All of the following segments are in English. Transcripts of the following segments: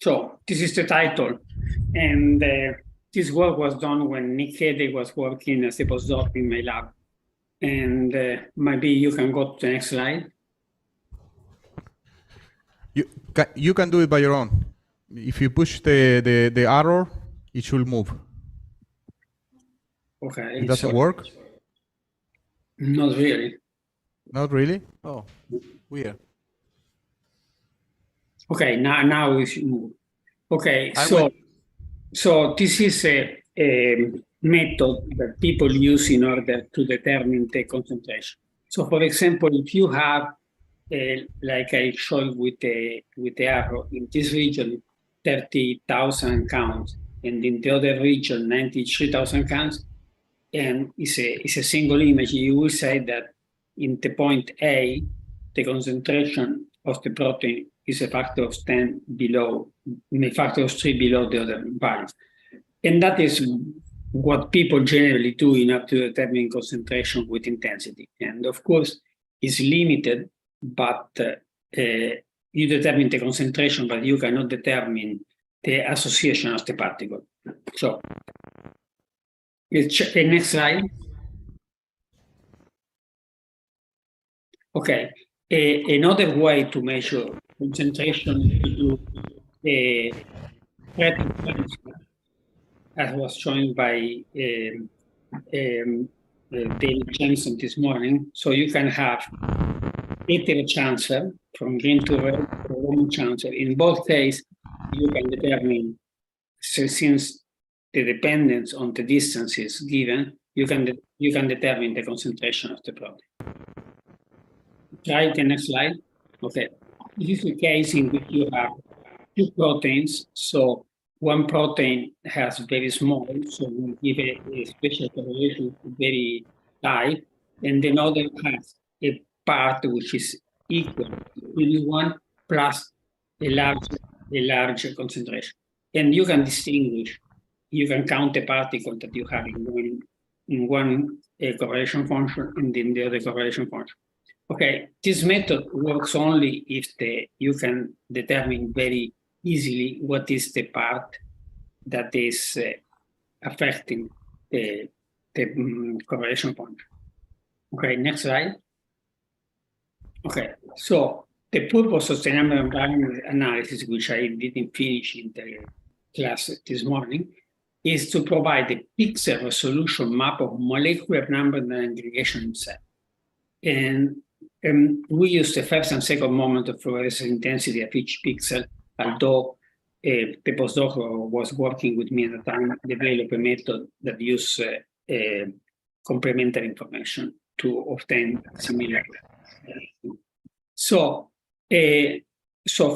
So this is the title. And this work was done when Nick Hedley was working as a postdoc in my lab. And maybe you can go to the next slide. You can do it by your own. If you push the arrow, it should move. Okay. It doesn't work? Not really. Not really? Oh, weird. Okay, now we should move. Okay, so this is a method that people use in order to determine the concentration. So, for example, if you have, like I showed with the arrow, in this region, 30,000 counts, and in the other region, 93,000 counts, and it's a single image, you will say that in the point A, the concentration of the protein is a factor of 10 below, a factor of 3 below the other values. And that is what people generally do in order to determine concentration with intensity. And of course, it's limited, but you determine the concentration, but you cannot determine the association of the particle. So, the next slide. Okay, another way to measure concentration is to as was shown by David Jensen this morning. So you can have hetero transfer from green to red or homo transfer. In both cases, you can determine, so since the dependence on the distance is given, you can determine the concentration of the protein. Try the next slide. Okay, this is the case in which you have two proteins. So one protein has very small, so we give a special correlation very high, and another has a part which is equal to one plus a large concentration. And you can distinguish, you can count the particle that you have in one correlation function and in the other correlation function. Okay, this method works only if you can determine very easily what is the part that is affecting the correlation function. Okay, next slide. Okay, so the purpose of the number environment analysis, which I didn't finish in the class this morning, is to provide a pixel resolution map of molecular number and aggregation cell. And we use the first and second moment of fluorescence intensity of each pixel, although the postdoc was working with me at the time, developed a method that uses complementary information to obtain similar. So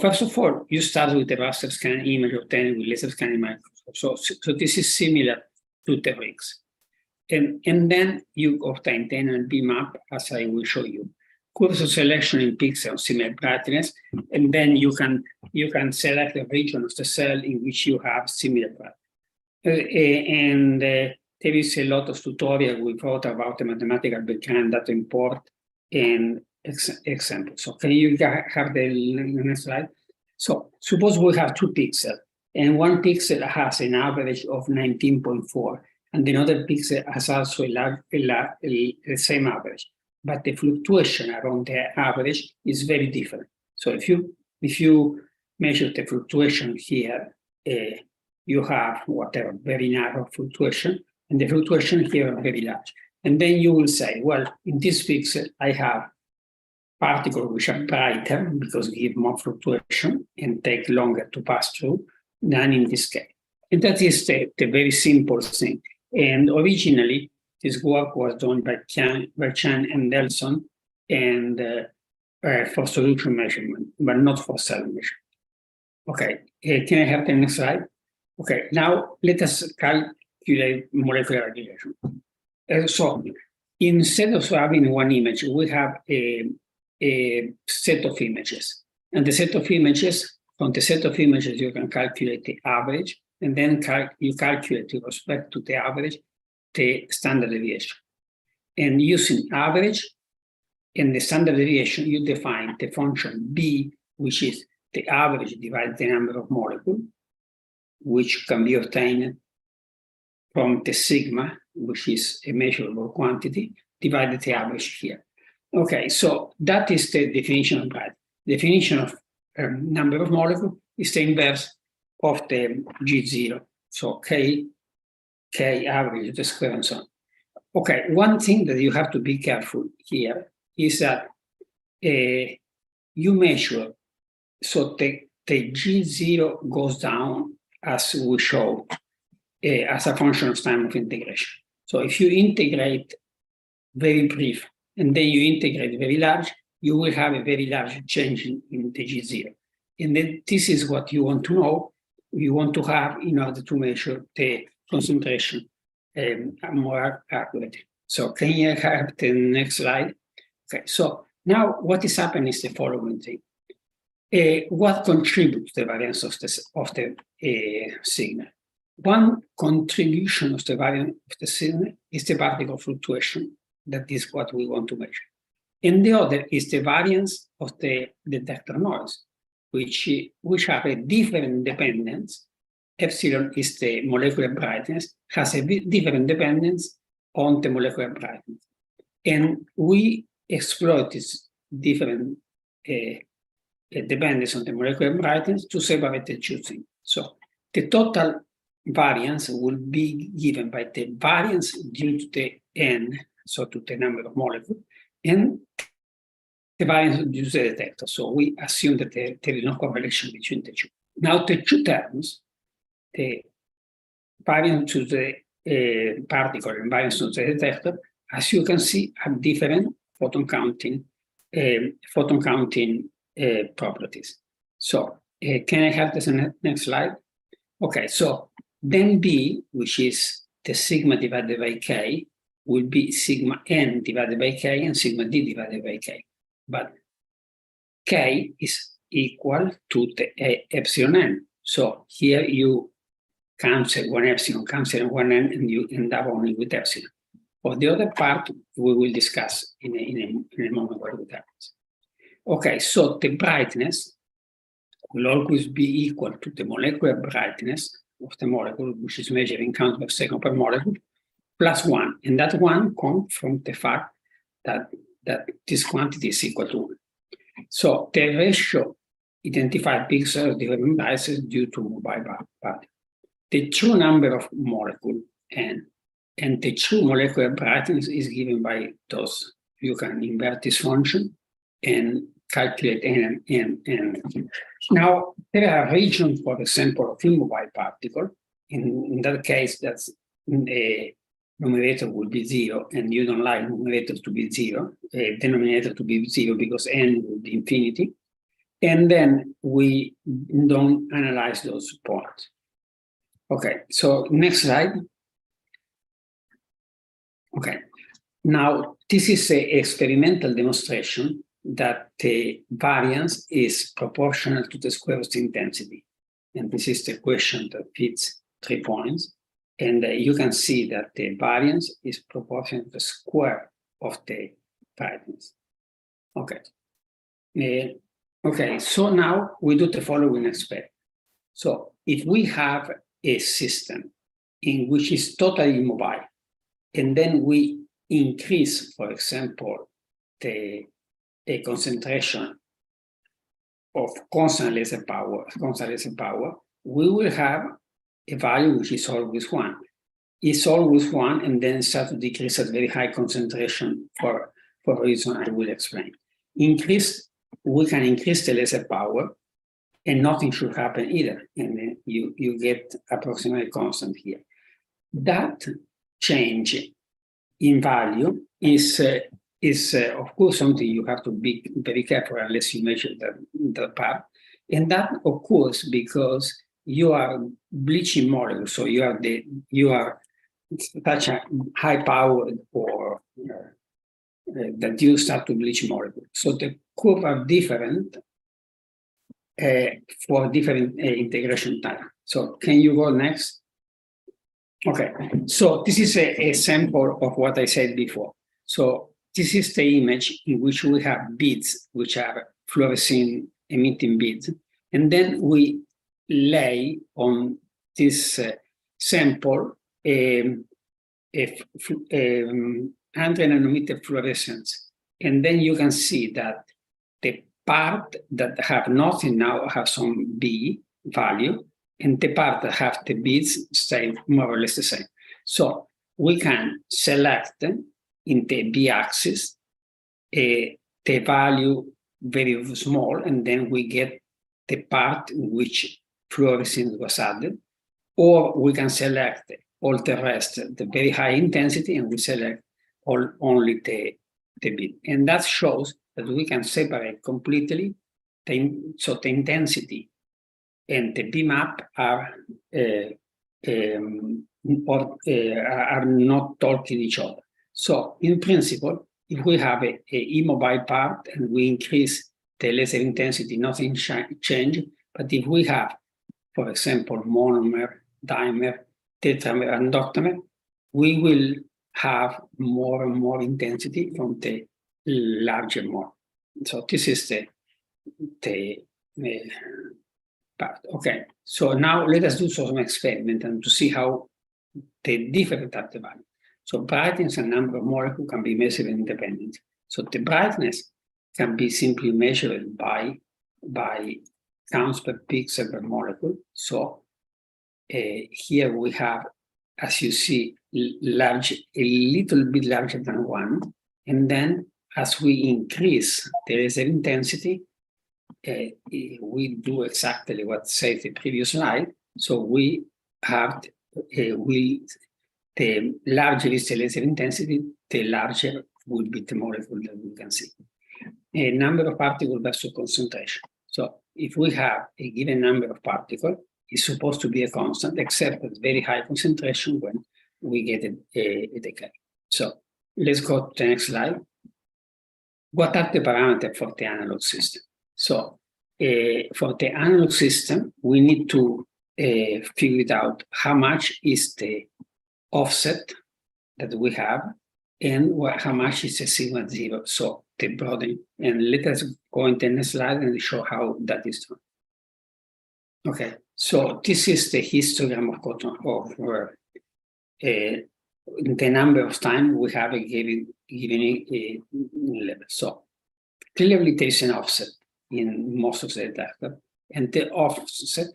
first of all, you start with the raster scan image obtained with laser scanning microscope. So this is similar to the RIGS. And then you obtain the N&B map, as I will show you. Cursor selection in pixels, similar brightness, and then you can select a region of the cell in which you have similar brightness. There is a lot of tutorial we wrote about the mathematical backend that import and examples. So can you have the next slide? So suppose we have two pixels, and one pixel has an average of 19.4, and another pixel has also the same average. But the fluctuation around the average is very different. So if you measure the fluctuation here, you have whatever, very narrow fluctuation, and the fluctuation here are very large. And then you will say, well, in this pixel, I have particles which are brighter because give more fluctuation and take longer to pass through than in this case. And that is the very simple thing. And originally, this work was done by Chan and Nelson and for solution measurement, but not for cell measurement. Okay, can I have the next slide? Okay, now let us calculate molecular aggregation. So instead of having one image, we have a set of images. And the set of images, from the set of images, you can calculate the average, and then you calculate with respect to the average, the standard deviation. And using average and the standard deviation, you define the function B, which is the average divided the number of molecules, which can be obtained from the sigma, which is a measurable quantity, divided the average here. Okay, so that is the definition of brightness. Definition of number of molecules is the inverse of the G0. So K average, the square, and so on. Okay, one thing that you have to be careful here is that you measure, so the G0 goes down as we show as a function of time of integration. So if you integrate very brief and then you integrate very large, you will have a very large change in the G0. And then this is what you want to know, you want to have in order to measure the concentration more accurately. So can you have the next slide? Okay, so now what is happening is the following thing. What contributes to the variance of the signal? One contribution of the variance of the signal is the particle fluctuation. That is what we want to measure. And the other is the variance of the detector noise, which have a different dependence. Epsilon is the molecular brightness, has a different dependence on the molecular brightness. And we exploit this different dependence on the molecular brightness to separate the two things. So the total variance will be given by the variance due to the n, so to the number of molecules, and the variance due to the detector. So we assume that there is no correlation between the two. Now the two terms, the variance to the particle and variance to the detector, as you can see, have different photon counting properties. So can I have this next slide? Okay, so then B, which is the sigma divided by K, will be sigma n divided by K and sigma d divided by K. But K is equal to the epsilon n. So here you cancel one epsilon, cancel one n, and you end up only with epsilon. For the other part, we will discuss in a moment what it happens. Okay, so the brightness will always be equal to the molecular brightness of the molecule, which is measured in count per second per molecule, plus 1. And that 1 comes from the fact that this quantity is equal to 1. So the ratio identified pixels different biases due to mobile particles. The true number of molecules and the true molecular brightness is given by those. You can invert this function and calculate n. Now, there are regions, for example, of immobile particle. In that case, that's a numerator will be 0, and you don't like numerator to be 0, denominator to be 0 because n will be infinity. And then we don't analyze those points. Okay, so next slide. Okay, now this is an experimental demonstration that the variance is proportional to the square of the intensity. And this is the question that fits 3 points. And you can see that the variance is proportional to the square of the brightness. Okay. Okay, so now we do the following experiment. So if we have a system in which is totally immobile, and then we increase, for example, the concentration of constant laser power, we will have a value which is always 1. It's always 1 and then start to decrease at very high concentration for a reason I will explain. We can increase the laser power and nothing should happen either. And then you get approximately constant here. That change in value is of course something you have to be very careful unless you measure the part. And that occurs because you are bleaching molecules, so you are such a high power or that you start to bleach molecules. So the curves are different for different integration time. So can you go next? Okay, so this is a sample of what I said before. So this is the image in which we have beads, which are fluorescent emitting beads. And then we lay on this sample 100 nanometer fluorescence. And then you can see that the part that have nothing now have some B value, and the part that have the beads stay more or less the same. So we can select in the B-axis the value very small, and then we get the part in which fluorescence was added, or we can select all the rest, the very high intensity, and we select only the bead. And that shows that we can separate completely, so the intensity and the B map are not talking each other. So in principle, if we have a immobile part and we increase the laser intensity, nothing changes. But if we have, for example, monomer, dimer, tetramer, and octamer, we will have more and more intensity from the larger mode. So this is the part. Okay, so now let us do some experiment and to see how the different are the value. So brightness and number of molecules can be measured independently. So the brightness can be simply measured by counts per pixel per molecule. So here we have, as you see, a little bit larger than 1. And then as we increase the laser intensity, we do exactly what said the previous slide. So we have the larger is the laser intensity, the larger will be the molecule that we can see. A number of particles versus concentration. So if we have a given number of particles, it's supposed to be a constant, except at very high concentration when we get a decay. So let's go to the next slide. What are the parameters for the analog system? So for the analog system, we need to figure it out how much is the offset that we have and how much is the sigma 0. So the broadening. And let us go into the next slide and show how that is done. Okay, so this is the histogram of the number of times we have a given level. So clearly there is an offset in most of the detector, and the offset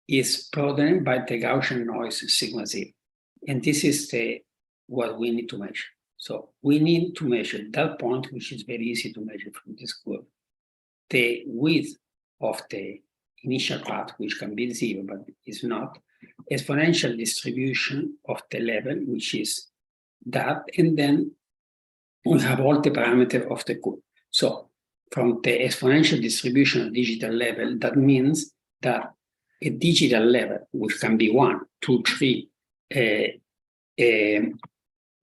is broadened by the Gaussian noise sigma 0. And this is what we need to measure. So we need to measure that point, which is very easy to measure from this curve. The width of the initial part, which can be 0, but is not, exponential distribution of the level, which is that, and then we have all the parameters of the curve. So from the exponential distribution of digital level, that means that a digital level, which can be 1, 2, 3,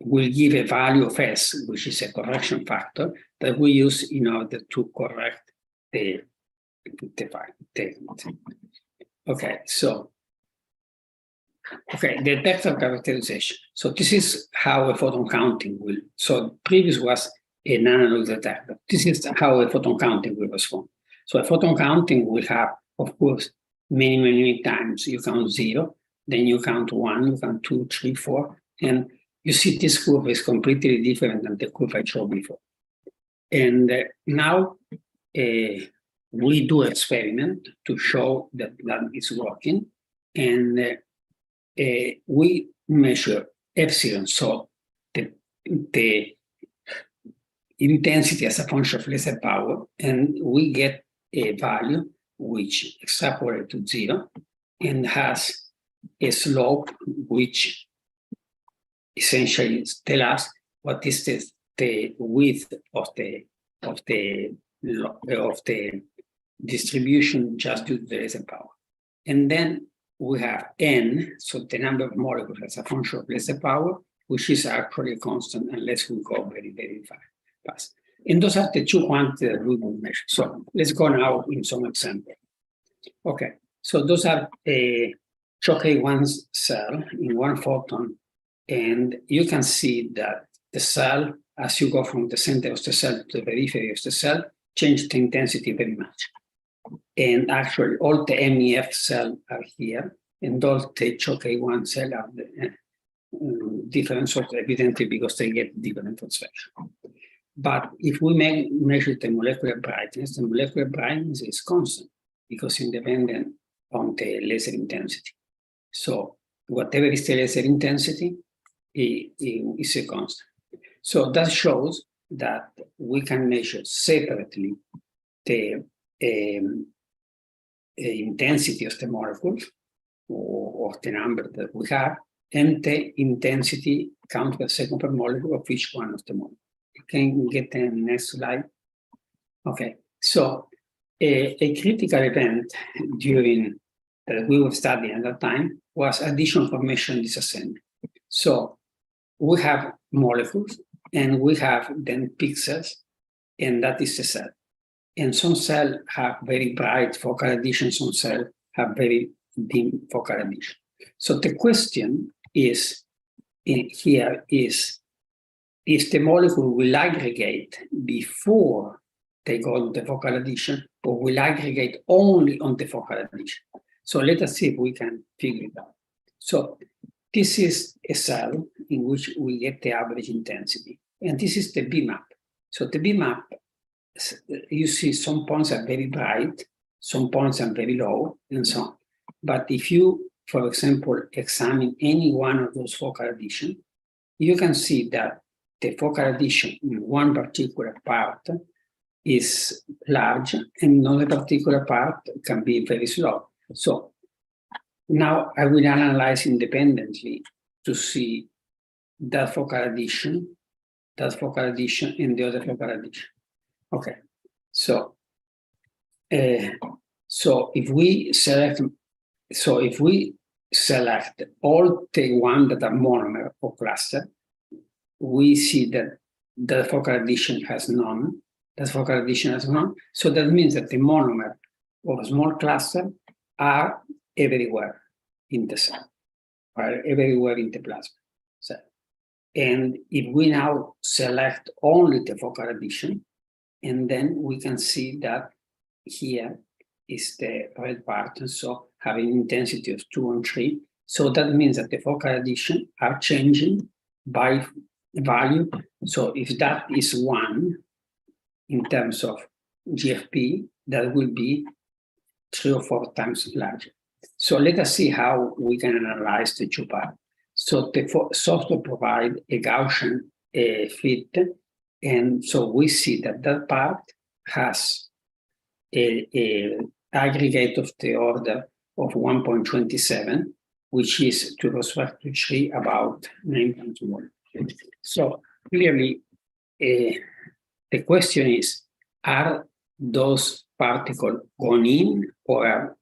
will give a value of S, which is a correction factor that we use in order to correct the okay, so the detector characterization. So this is how a photon counting will. So previous was an analog detector. This is how a photon counting will respond. So a photon counting will have, of course, many times. You count 0, then you count 1, you count 2, 3, 4, and you see this curve is completely different than the curve I showed before. And now we do experiment to show that is working, and we measure epsilon, so the intensity as a function of laser power, and we get a value which extrapolates to 0 and has a slope which essentially tells us what is the width of the distribution just due to the laser power. And then we have n, so the number of molecules as a function of laser power, which is actually a constant unless we go very fast. And those are the 2 quantities that we will measure. So let's go now in some example. Okay, so those are showcase one cell in 1 photon, and you can see that the cell, as you go from the center of the cell to the periphery of the cell, changes the intensity very much. And actually, all the MEF cells are here, and all the CHOK1 cells are different sorts, evidently because they get different transfection. But if we measure the molecular brightness is constant because independent on the laser intensity. So whatever is the laser intensity is a constant. So that shows that we can measure separately the intensity of the molecule or the number that we have, and the intensity count per second per molecule of each one of the molecules. You can get the next slide. Okay, so a critical event during that we were studying at that time was addition formation disassembly. So we have molecules and we have then pixels, and that is the cell. And some cells have very bright focal addition, some cells have very dim focal addition. So the question is here is if the molecule will aggregate before they go to the focal addition, or will aggregate only on the focal addition. So let us see if we can figure it out. So this is a cell in which we get the average intensity, and this is the B map. So the B map, you see some points are very bright, some points are very low, and so on. But if you, for example, examine any one of those focal additions, you can see that the focal addition in one particular part is large, and another particular part can be very slow. So now I will analyze independently to see that focal addition, and the other focal addition. Okay, so if we select all the ones that are monomer or cluster, we see that the focal addition has none. That focal addition has none. So that means that the monomer or small cluster are everywhere in the cell, are everywhere in the plasma cell. And if we now select only the focal addition, and then we can see that here is the red part, and so having intensity of 2 and 3. So that means that the focal addition are changing by value. So if that is 1 in terms of GFP, that will be 3 or 4 times larger. So let us see how we can analyze the two parts. So the software provides a Gaussian fit, and so we see that that part has a aggregate of the order of 1.27, which is to respect to 3 about 9.1. So clearly, the question is, are those particles gone in or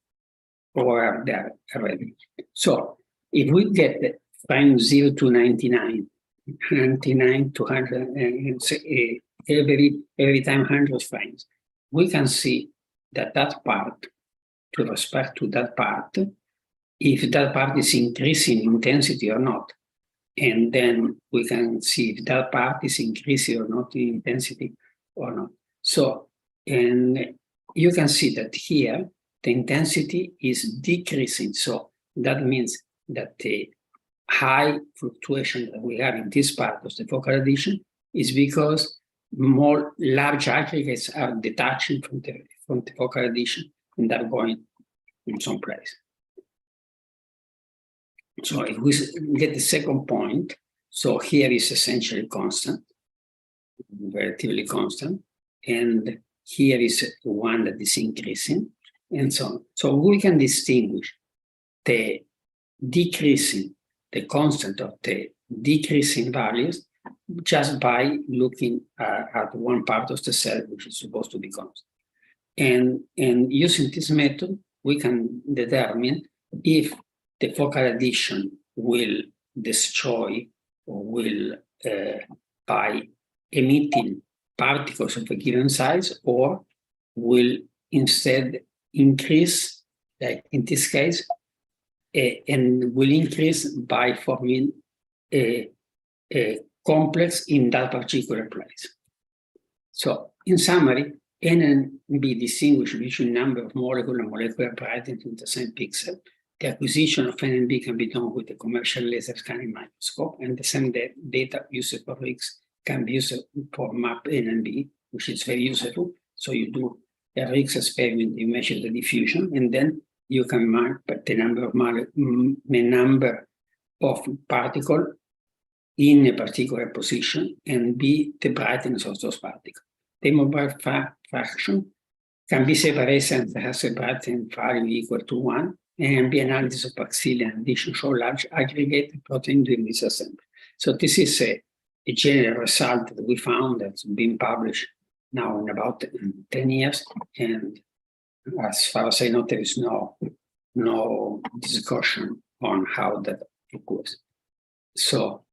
are they already? So if we get the frame 0 to 99, 99 to 100, every time 100 frames, we can see that that part, to respect to that part, if that part is increasing in intensity or not. And then we can see if that part is increasing or not in intensity or not. So, and you can see that here, the intensity is decreasing. So that means that the high fluctuation that we have in this part of the focal addition is because more large aggregates are detaching from the focal addition and are going in some place. So if we get the second point, so here is essentially constant, relatively constant, and here is one that is increasing, and so on. So we can distinguish the decreasing, the constant of the decreasing values just by looking at one part of the cell which is supposed to be constant. And using this method, we can determine if the focal addition will destroy or will, by emitting particles of a given size, or will instead increase, like in this case, and will increase by forming a complex in that particular place. So in summary, N&B distinguish between number of molecule and molecular brightness in the same pixel. The acquisition of N&B can be done with a commercial laser scanning microscope, and the same data used for RIGS can be used for map N&B, which is very useful. So you do a RIGS experiment, you measure the diffusion, and then you can mark the number of particles in a particular position and be the brightness of those particles. The mobile fraction can be separated and has a brightness value equal to 1, and be analysis of auxiliary addition show large aggregate protein during this assembly. So this is a general result that we found that's been published now in about 10 years, and as far as I know, there is no discussion on how that occurs. So